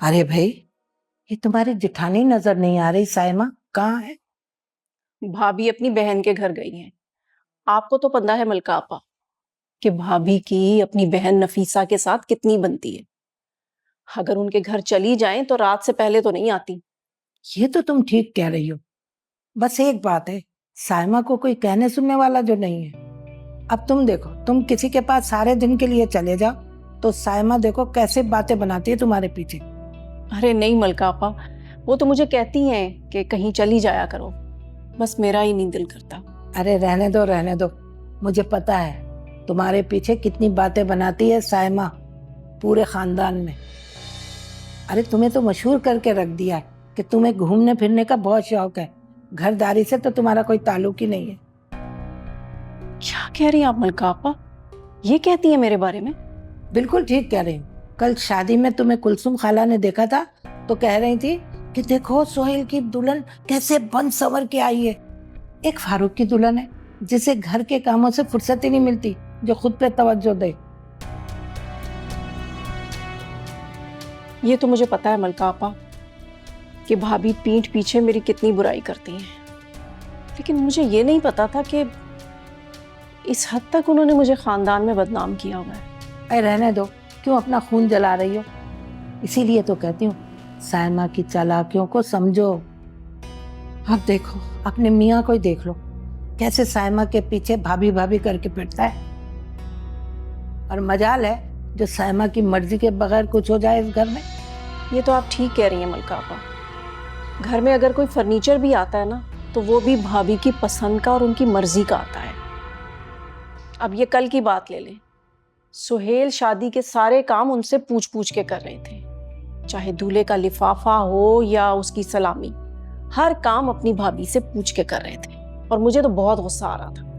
अरे भाई, ये तुम्हारी जिठानी नजर नहीं आ रही। साइमा कहाँ है? भाभी अपनी बहन के घर गई हैं। आपको तो पता है मलका आपा कि भाभी की अपनी बहन नफीसा के साथ कितनी बनती है। अगर उनके घर चली जाएं तो रात से पहले तो नहीं आती। ये तो तुम ठीक कह रही हो। बस एक बात है, साइमा को कोई कहने सुनने वाला जो नहीं है। अब तुम देखो, तुम किसी के पास सारे दिन के लिए चले जाओ तो साइमा देखो कैसे बातें बनाती है तुम्हारे पीछे। अरे नहीं मलका आपा, वो तो मुझे कहती हैं कि कहीं चली जाया करो, बस मेरा ही नहीं दिल करता। अरे रहने दो रहने दो, मुझे पता है तुम्हारे पीछे कितनी बातें बनाती है साइमा पूरे खानदान में। अरे तुम्हें तो मशहूर करके रख दिया है कि तुम्हें घूमने फिरने का बहुत शौक है। घरदारी से तो तुम्हारा कोई ताल्लुक ही नहीं है। क्या कह रही हैं आप मलका आपा? ये कहती है मेरे बारे में? बिल्कुल ठीक कह रही हूँ। कल शादी में तुम्हें कुलसुम खाला ने देखा था तो कह रही थी कि देखो सोहेल की दुल्हन कैसे बन संवर के आई है। एक फारूक की दुल्हन है जिसे घर के कामों से फुर्सत ही नहीं मिलती, जो खुद पे तवज्जो दे। ये तो मुझे पता है मलका आपा कि भाभी पीठ पीछे मेरी कितनी बुराई करती हैं, लेकिन मुझे ये नहीं पता था कि इस हद तक उन्होंने मुझे खानदान में बदनाम किया हुआ है। अरे रहने दो, क्यों अपना खून जला रही हो? इसीलिए तो कहती हूँ साइमा की चालाकियों को समझो। अब देखो, अपने मियाँ को ही देख लो कैसे साइमा के पीछे भाभी भाभी करके फिरता है। और मजाल है जो साइमा की मर्जी के बगैर कुछ हो जाए इस घर में। ये तो आप ठीक कह रही हैं मलका आपा। घर में अगर कोई फर्नीचर भी आता है ना तो वो भी भाभी की पसंद का और उनकी मर्जी का आता है। अब ये कल की बात ले लें, सुहेल शादी के सारे काम उनसे पूछ पूछ के कर रहे थे, चाहे दूल्हे का लिफाफा हो या उसकी सलामी। हर काम अपनी भाभी से पूछ के कर रहे थे और मुझे तो बहुत गुस्सा आ रहा था।